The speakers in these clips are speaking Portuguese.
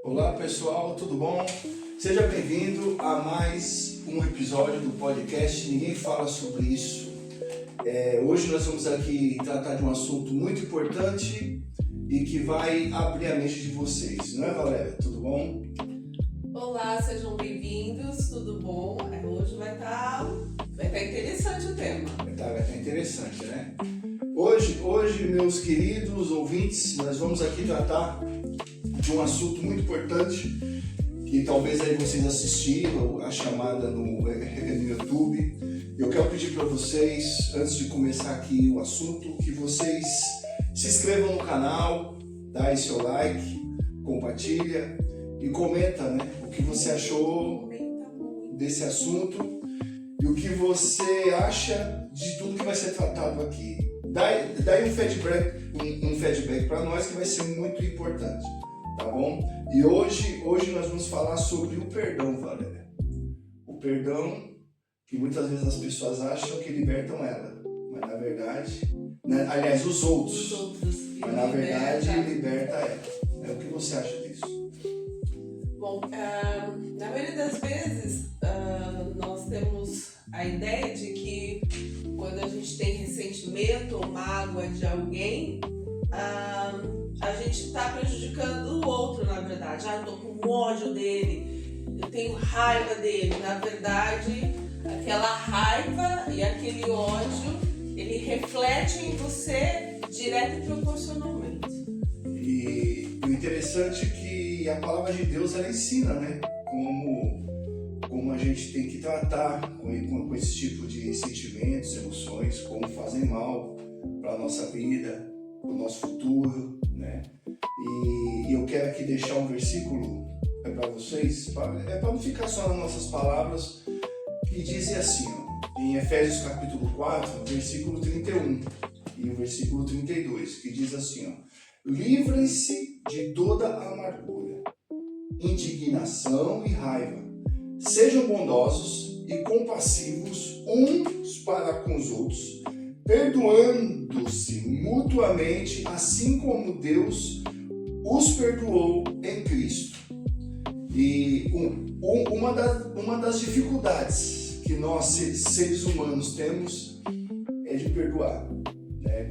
Olá pessoal, tudo bom? Seja bem-vindo a mais um episódio do podcast Ninguém Fala Sobre Isso. Hoje nós vamos aqui tratar de um assunto muito importante e que vai abrir a mente de vocês, não é, Valéria? Tudo bom? Olá, sejam bem-vindos, tudo bom? Hoje vai estar interessante o tema. Vai estar interessante, né? Hoje, meus queridos ouvintes, nós vamos aqui tratar de um assunto muito importante que talvez aí vocês assistiram a chamada no YouTube. Eu quero pedir para vocês, antes de começar aqui o assunto, que vocês se inscrevam no canal, dá aí seu like, compartilha e comenta, né, o que você achou desse assunto e o que você acha de tudo que vai ser tratado aqui. Dá aí um feedback para nós que vai ser muito importante. Tá bom? E hoje nós vamos falar sobre o perdão, Valéria. O perdão que muitas vezes as pessoas acham que libertam ela, mas na verdade, né? Aliás, os outros, mas na verdade liberta ela. O que você acha disso? Bom, na maioria das vezes nós temos a ideia de que quando a gente tem ressentimento ou mágoa de alguém, a gente está prejudicando o outro, na verdade. Eu tô com ódio dele, eu tenho raiva dele. Na verdade, aquela raiva e aquele ódio, ele reflete em você direto e proporcionalmente. E o interessante é que a palavra de Deus, ela ensina, né? Como a gente tem que tratar com esse tipo de sentimentos, emoções, como fazem mal para a nossa vida, para o nosso futuro, né? E eu quero aqui deixar um versículo para vocês, para não ficar só nas nossas palavras, que dizem assim, ó, em Efésios capítulo 4, versículo 31 e o versículo 32, que diz assim, ó: livrem-se de toda amargura, indignação e raiva, sejam bondosos e compassivos uns para com os outros, perdoando-se mutuamente, assim como Deus os perdoou em Cristo. E uma das dificuldades que nós, seres humanos, temos é de perdoar, né?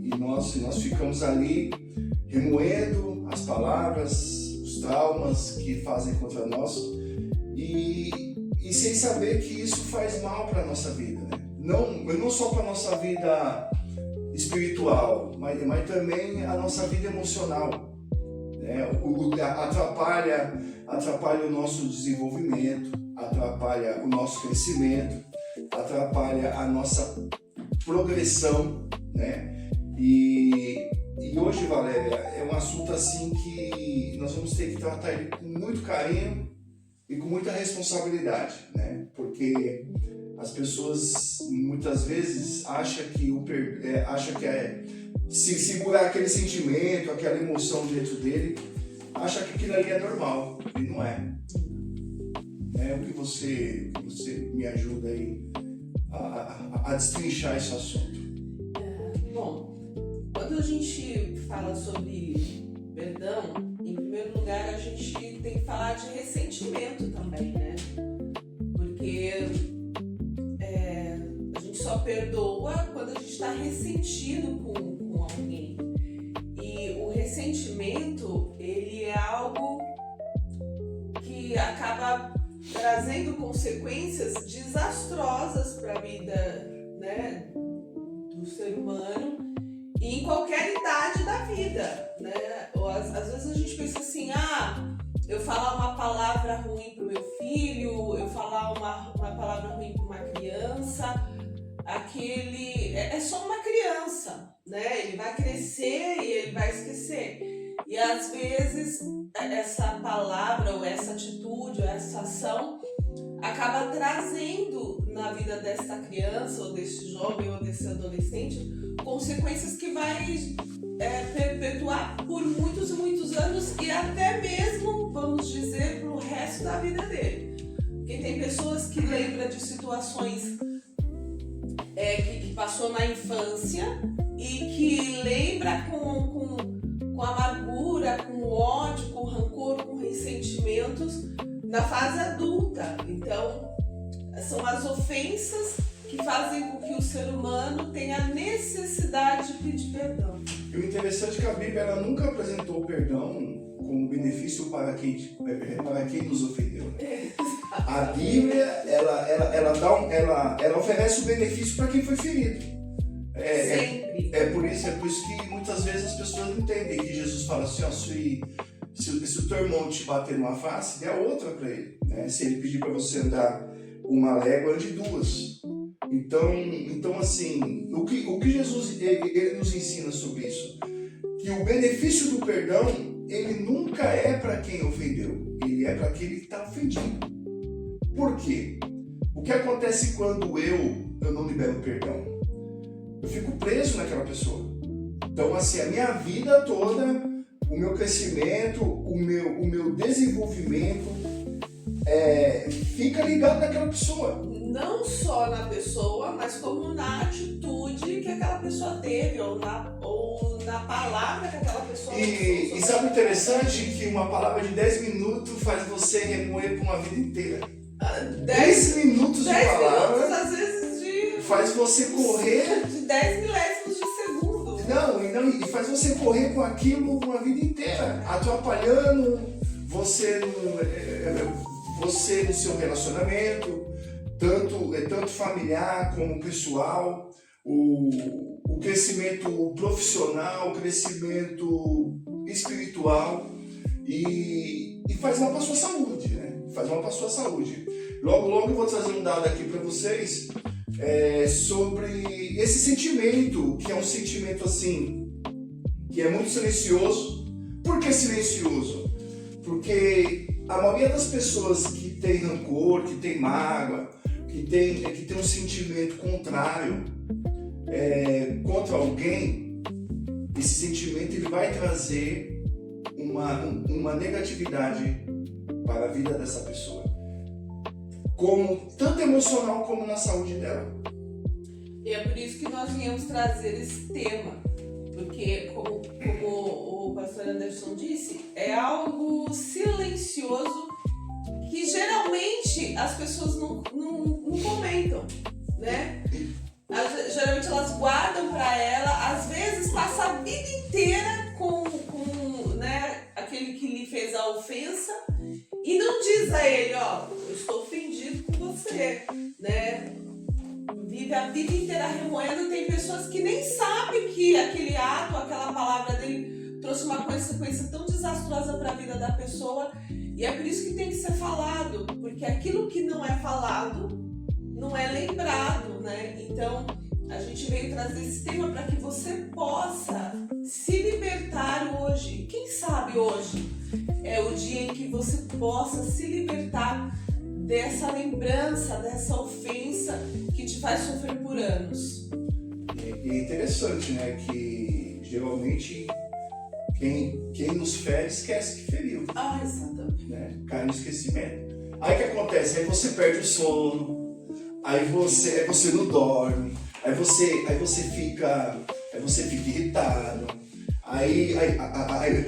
E nós ficamos ali remoendo as palavras, os traumas que fazem contra nós e sem saber que isso faz mal para a nossa vida, né? Não só para a nossa vida espiritual, mas também a nossa vida emocional, né? Atrapalha o nosso desenvolvimento, atrapalha o nosso crescimento, atrapalha a nossa progressão, né? E hoje, Valéria, é um assunto assim que nós vamos ter que tratar ele com muito carinho e com muita responsabilidade, né? Porque as pessoas muitas vezes acham que se segurar aquele sentimento, aquela emoção dentro dele, acha que aquilo ali é normal, e não é. O que você me ajuda aí a destrinchar esse assunto? Bom, quando a gente fala sobre perdão, em primeiro lugar a gente tem que falar de ressentimento também, né? Porque a gente só perdoa quando a gente está ressentido com alguém. E o ressentimento, ele é algo que acaba trazendo consequências desastrosas para a vida, né, do ser humano e em qualquer idade da vida, né? Às vezes a gente pensa assim, eu falar uma palavra ruim pro meu filho, eu falar uma palavra ruim para uma criança, aquele é só uma criança, né? Ele vai crescer e ele vai esquecer. E às vezes essa palavra ou essa atitude ou essa ação acaba trazendo na vida dessa criança ou desse jovem ou desse adolescente consequências que vai perpetuar por muitos e muitos anos e até mesmo, vamos dizer, pro resto da vida dele. Porque tem pessoas que lembram de situações que passou na infância e que lembra com amargura, com ódio, com rancor, com ressentimentos na fase adulta. Então, são as ofensas que fazem com que o ser humano tenha a necessidade de pedir perdão. E o interessante é que a Bíblia ela nunca apresentou o perdão como benefício para quem nos ofendeu. A Bíblia ela oferece o benefício para quem foi ferido. Sempre. É por isso que muitas vezes as pessoas não entendem que Jesus fala assim, ó, se o teu irmão te bater numa face, dê a outra para ele. Né? Se ele pedir para você andar uma légua, ande duas. Então assim, o que Jesus ele nos ensina sobre isso? Que o benefício do perdão, ele nunca é para quem ofendeu, ele é para aquele que está ofendido. Por quê? O que acontece quando eu não libero perdão? Eu fico preso naquela pessoa. Então assim, a minha vida toda, o meu crescimento, o meu desenvolvimento fica ligado naquela pessoa. Não só na pessoa, mas como na atitude que aquela pessoa teve, ou na palavra que aquela pessoa usou. E sabe o interessante? Que uma palavra de 10 minutos faz você remoer por uma vida inteira. 10 minutos de palavra minutos, às vezes, faz você correr de 10 milésimos de segundo. E faz você correr com aquilo uma vida inteira, atrapalhando você no seu relacionamento, tanto familiar como pessoal, o crescimento profissional, o crescimento espiritual e faz mal para a sua saúde, né? Faz mal para a sua saúde. Logo eu vou trazer um dado aqui para vocês sobre esse sentimento, que é um sentimento assim, que é muito silencioso. Por que silencioso? Porque a maioria das pessoas que tem rancor, que tem mágoa, que tem um sentimento contrário contra alguém, esse sentimento ele vai trazer uma negatividade para a vida dessa pessoa, tanto emocional como na saúde dela. E é por isso que nós viemos trazer esse tema, porque como o pastor Anderson disse, é algo silencioso que geralmente as pessoas não comentam, né? Geralmente elas guardam para ela, às vezes passa a vida inteira com né, aquele que lhe fez a ofensa e não diz a ele, ó, eu estou ofendido com você, né? Vive a vida inteira remoendo. Tem pessoas que nem sabem que aquele ato, aquela palavra dele trouxe uma consequência tão desastrosa para a vida da pessoa. E é por isso que tem que ser falado, porque aquilo que não é falado não é lembrado, né? Então a gente veio trazer esse tema para que você possa se libertar hoje. Quem sabe hoje é o dia em que você possa se libertar dessa lembrança, dessa ofensa que te faz sofrer por anos. É interessante, né? Que geralmente quem nos fere esquece que feriu. Exatamente. Né? Cai no esquecimento. Aí o que acontece? Aí você perde o sono, aí você não dorme, aí você fica irritado, aí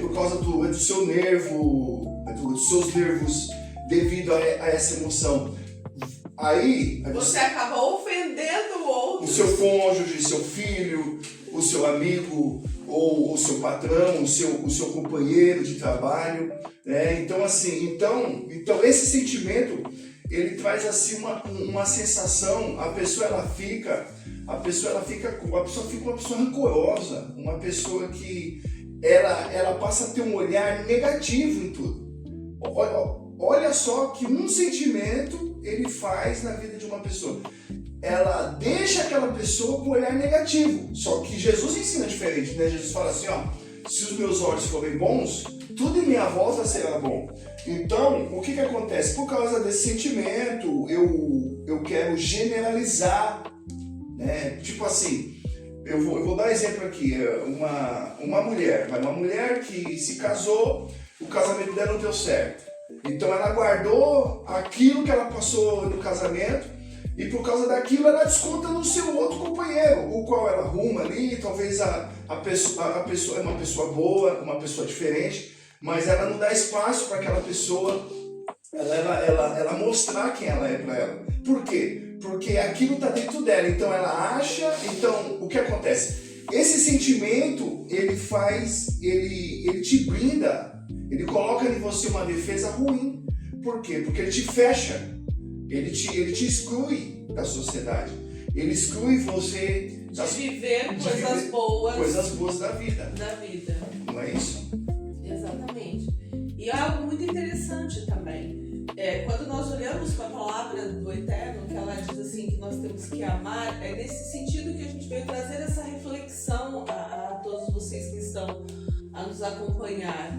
por causa do seu nervo, dos seus nervos, devido a essa emoção. Aí você acaba ofendendo o outro. O seu cônjuge, seu filho, o seu amigo, ou o seu patrão, o seu companheiro de trabalho, né? Então assim, então esse sentimento ele traz assim uma sensação, a pessoa fica uma pessoa rancorosa, uma pessoa que ela passa a ter um olhar negativo em tudo. Olha só que um sentimento ele faz na vida de uma pessoa. Ela deixa aquela pessoa com um olhar negativo. Só que Jesus ensina diferente, né? Jesus fala assim, ó, se os meus olhos forem bons, tudo em minha volta será bom. Então, o que acontece? Por causa desse sentimento, eu quero generalizar, né? Tipo assim, eu vou dar um exemplo aqui. Uma mulher que se casou, o casamento dela não deu certo. Então ela guardou aquilo que ela passou no casamento e por causa daquilo ela desconta no seu outro companheiro, o qual ela arruma ali, talvez a pessoa é uma pessoa boa, uma pessoa diferente, mas ela não dá espaço para aquela pessoa ela mostrar quem ela é para ela. Por quê? Porque aquilo está dentro dela, então ela acha, então o que acontece? Esse sentimento, ele te blinda, ele coloca em você uma defesa ruim. Por quê? Porque ele te fecha, ele te exclui da sociedade, ele exclui você de viver coisas boas da vida. Não é isso? Exatamente. E é algo muito interessante também. Quando nós olhamos para a palavra do Eterno, que ela diz assim que nós temos que amar, é nesse sentido que a gente veio trazer essa reflexão a todos vocês que estão a nos acompanhar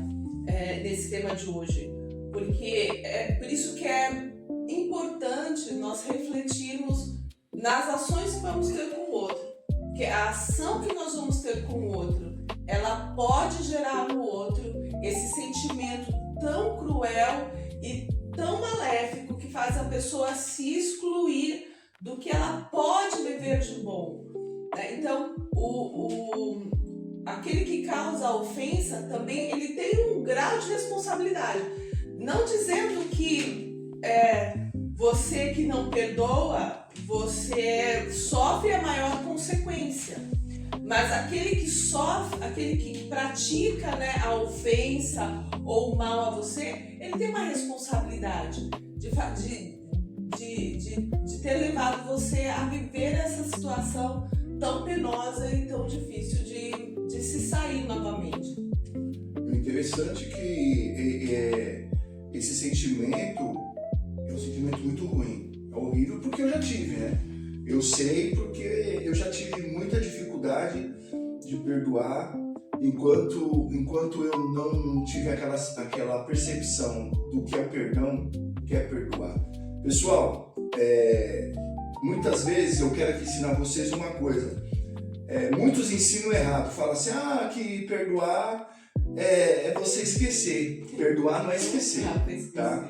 nesse tema de hoje. Porque é por isso que é importante nós refletirmos nas ações que vamos ter com o outro. Porque a ação que nós vamos ter com o outro, ela pode gerar no outro esse sentimento tão cruel e tão maléfico que faz a pessoa se excluir do que ela pode viver de bom. Então, aquele que causa a ofensa também ele tem um grau de responsabilidade. Não dizendo que você que não perdoa, você sofre a maior consequência. Mas aquele que sofre, aquele que pratica a ofensa ou o mal a você, ele tem uma responsabilidade de ter levado você a viver essa situação tão penosa e tão difícil de se sair novamente. O interessante é que esse sentimento é um sentimento muito ruim. É horrível porque eu já tive, né? Eu sei porque eu já tive muita dificuldade de perdoar enquanto eu não tive aquela percepção do que é o perdão, que é perdoar. Pessoal, muitas vezes eu quero aqui ensinar vocês uma coisa. Muitos ensinam errado. Falam assim, que perdoar é você esquecer. Perdoar não é esquecer, tá?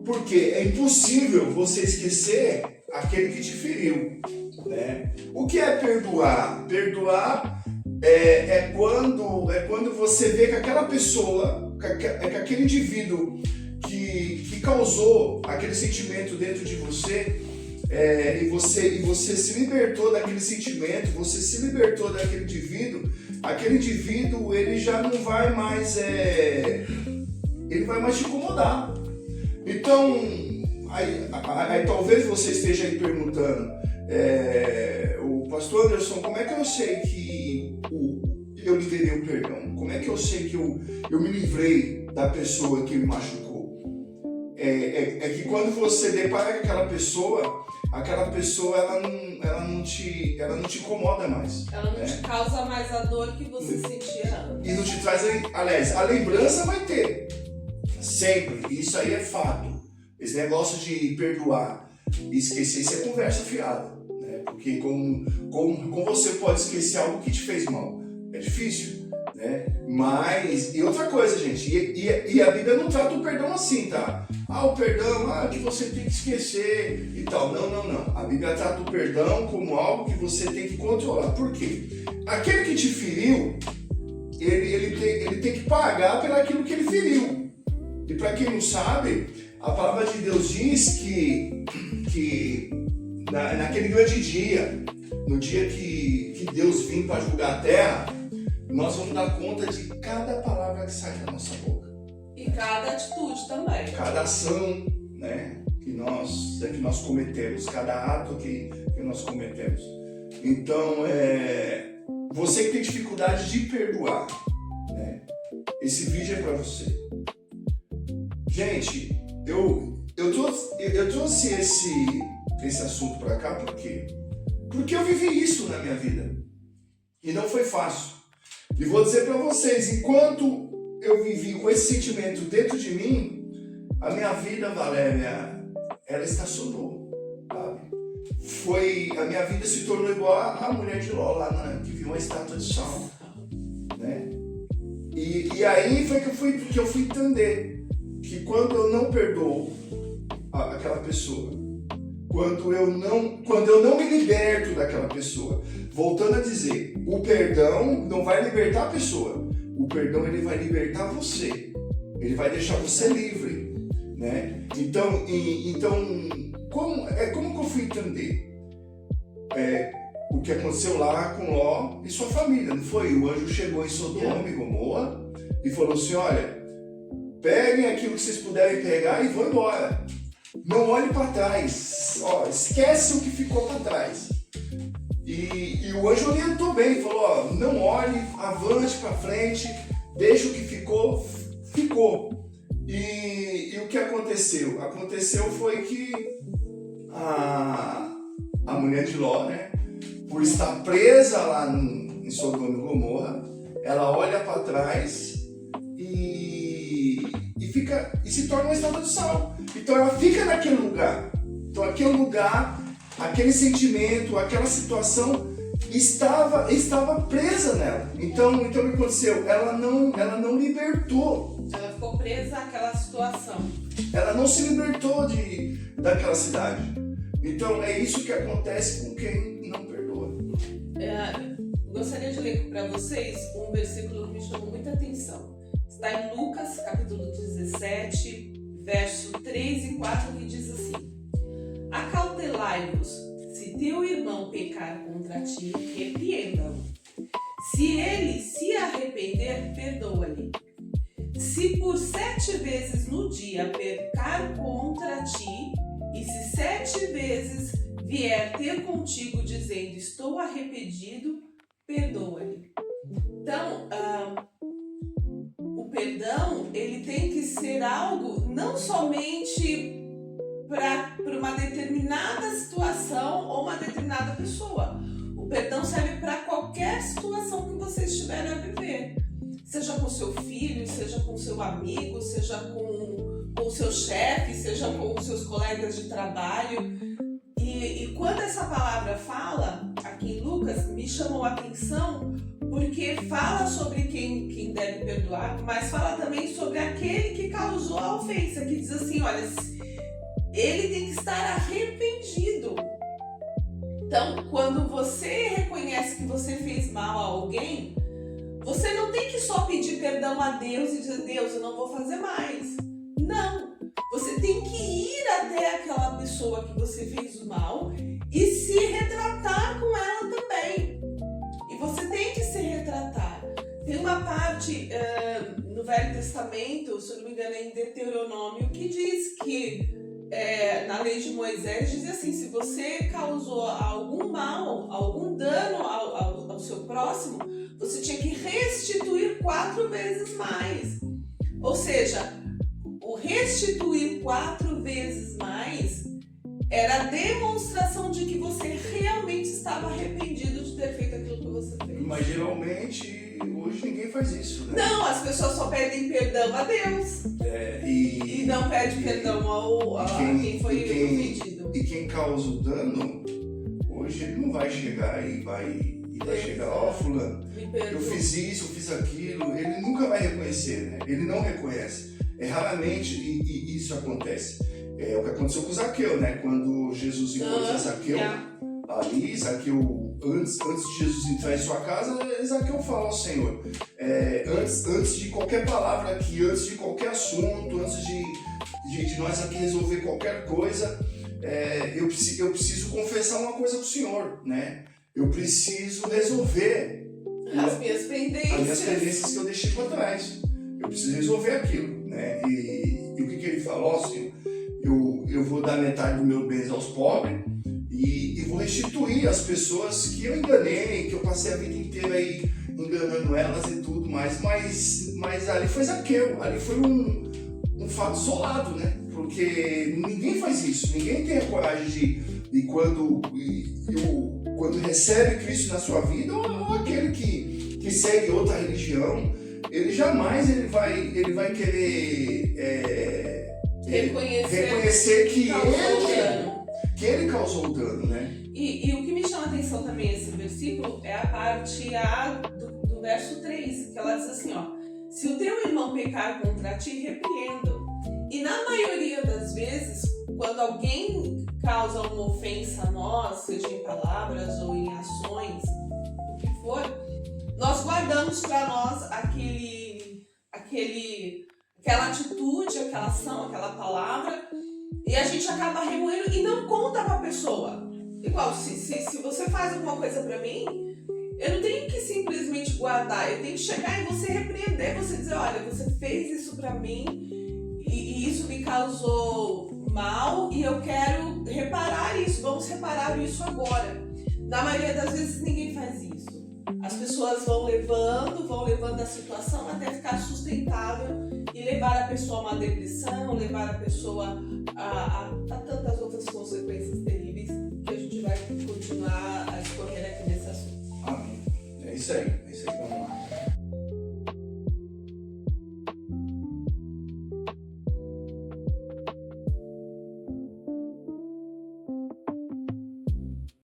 Porque é impossível você esquecer aquele que te feriu, né? O que é perdoar? Perdoar é quando você vê que aquela pessoa, que aquele indivíduo que causou aquele sentimento dentro de você, e você se libertou daquele sentimento, você se libertou daquele indivíduo, aquele indivíduo ele já não vai mais, ele vai mais te incomodar. Então, aí talvez você esteja aí perguntando, o pastor Anderson, como é que eu sei que eu liberei o perdão? Como é que eu sei que eu me livrei da pessoa que me machucou? É que quando você depara com aquela pessoa ela não te incomoda mais. Ela não te causa mais a dor que você sentia antes. E não te traz, aliás, a lembrança vai ter. Sempre. Isso aí é fato. Esse negócio de perdoar e esquecer, isso é conversa fiada. Né? Porque como você pode esquecer algo que te fez mal? É difícil. Né? Mas, e outra coisa, gente, e a Bíblia não trata o perdão assim, tá? O perdão, que você tem que esquecer e tal. Não. A Bíblia trata o perdão como algo que você tem que controlar. Por quê? Aquele que te feriu, ele tem que pagar pelo aquilo que ele feriu. E para quem não sabe, a palavra de Deus diz que naquele grande dia, no dia que Deus vir para julgar a terra, nós vamos dar conta de cada palavra que sai da nossa boca. E cada atitude também. Cada ação, né, que nós cometemos, cada ato que nós cometemos. Então, você que tem dificuldade de perdoar, né, esse vídeo é para você. Gente, eu trouxe esse assunto para cá por quê? Porque eu vivi isso na minha vida. E não foi fácil. E vou dizer para vocês, enquanto eu vivi com esse sentimento dentro de mim, a minha vida, Valéria, ela estacionou, sabe? A minha vida se tornou igual a mulher de Ló lá, né? Que viu uma estátua de sal, né? E aí foi que eu fui entender que quando eu não perdoo aquela pessoa, quando eu não me liberto daquela pessoa, voltando a dizer, o perdão não vai libertar a pessoa, o perdão ele vai libertar você, ele vai deixar você livre, né? Então como que eu fui entender o que aconteceu lá com Ló e sua família, não foi? O anjo chegou em Sodoma e Gomorra e falou assim, olha, peguem aquilo que vocês puderem pegar e vão embora. Não olhe para trás. Ó, esquece o que ficou para trás. E o anjo orientou bem, falou, ó, não olhe, avance para frente, deixa o que ficou, ficou. E o que aconteceu? Aconteceu foi que a mulher de Ló, né, por estar presa lá em Sodoma e Gomorra, ela olha para trás e se torna uma estátua de sal. Então ela fica naquele lugar. Então aquele lugar, aquele sentimento, aquela situação estava presa nela. Então o que aconteceu? Ela não libertou. Ela ficou presa àquela situação. Ela não se libertou daquela cidade. Então é isso que acontece com quem não perdoa. Gostaria de ler para vocês um versículo que me chamou muita atenção. Está em Lucas, capítulo 17, verso 3 e 4, que diz assim: Acautelai-vos, se teu irmão pecar contra ti, repreenda-o. Se ele se arrepender, perdoa-lhe. Se por 7 vezes no dia pecar contra ti, e se 7 vezes vier ter contigo dizendo, estou arrependido, perdoa-lhe. Então, o perdão, ele tem que ser algo não somente para uma determinada situação ou uma determinada pessoa. O perdão serve para qualquer situação que você estiver a viver. Seja com seu filho, seja com seu amigo, seja com o seu chefe, seja com os seus colegas de trabalho. E quando essa palavra fala, aqui em Lucas, me chamou a atenção porque fala sobre quem deve perdoar, mas fala também sobre aquele que causou a ofensa, que diz assim, olha, ele tem que estar arrependido. Então, quando você reconhece que você fez mal a alguém, você não tem que só pedir perdão a Deus e dizer, Deus, eu não vou fazer mais. Não, você tem que ir até aquela pessoa que você fez o mal e se retratar com ela também. E você tem que se retratar. Tem uma parte no Velho Testamento, se eu não me engano é em Deuteronômio, que diz que na lei de Moisés diz assim, se você causou algum mal, algum dano ao seu próximo, você tinha que restituir 4 vezes mais. Ou seja, o restituir 4 vezes mais era a demonstração de que você realmente estava arrependido de ter feito aquilo que você fez. Mas geralmente, hoje ninguém faz isso, né? Não, as pessoas só pedem perdão a Deus. E não pedem perdão a quem foi ofendido. E quem causa o dano, hoje ele não vai chegar e vai chegar, ó, fulano, eu fiz isso, eu fiz aquilo, ele nunca vai reconhecer, né? Ele não reconhece. Raramente isso acontece. É o que aconteceu com Zaqueu, né? Quando Jesus encontra Zaqueu, ali, Zaqueu, antes de Jesus entrar em sua casa, Zaqueu fala ao Senhor, antes de qualquer palavra aqui, antes de qualquer assunto, antes de nós aqui resolver qualquer coisa, eu preciso confessar uma coisa pro Senhor, né? Eu preciso resolver as minhas pendências que eu deixei para trás. Eu preciso resolver aquilo, né? E o que ele falou, Senhor? Eu vou dar metade dos meus bens aos pobres e vou restituir as pessoas que eu enganei, que eu passei a vida inteira aí enganando elas e tudo mais. Mas ali foi Zaqueu, ali foi um fato isolado, né? Porque ninguém faz isso, ninguém tem a coragem de quando recebe Cristo na sua vida, ou aquele que segue outra religião, ele jamais vai querer reconhecer que ele causou o dano, né? E o que me chama a atenção também esse versículo é a parte A do verso 3, que ela diz assim, ó, se o teu irmão pecar contra ti, repreenda-o. E na maioria das vezes, quando alguém causa uma ofensa a nós, seja em palavras ou em ações, o que for, nós guardamos para nós aquela atitude, aquela ação, aquela palavra, e a gente acaba remoendo e não conta para a pessoa. Igual, se você faz alguma coisa para mim, eu não tenho que simplesmente guardar, eu tenho que chegar e você repreender, você dizer, olha, você fez isso para mim e isso me causou mal e eu quero reparar isso, vamos reparar isso agora. Na maioria das vezes ninguém faz isso. As pessoas vão levando a situação até ficar sustentável e levar a pessoa a uma depressão, levar a pessoa a tantas outras consequências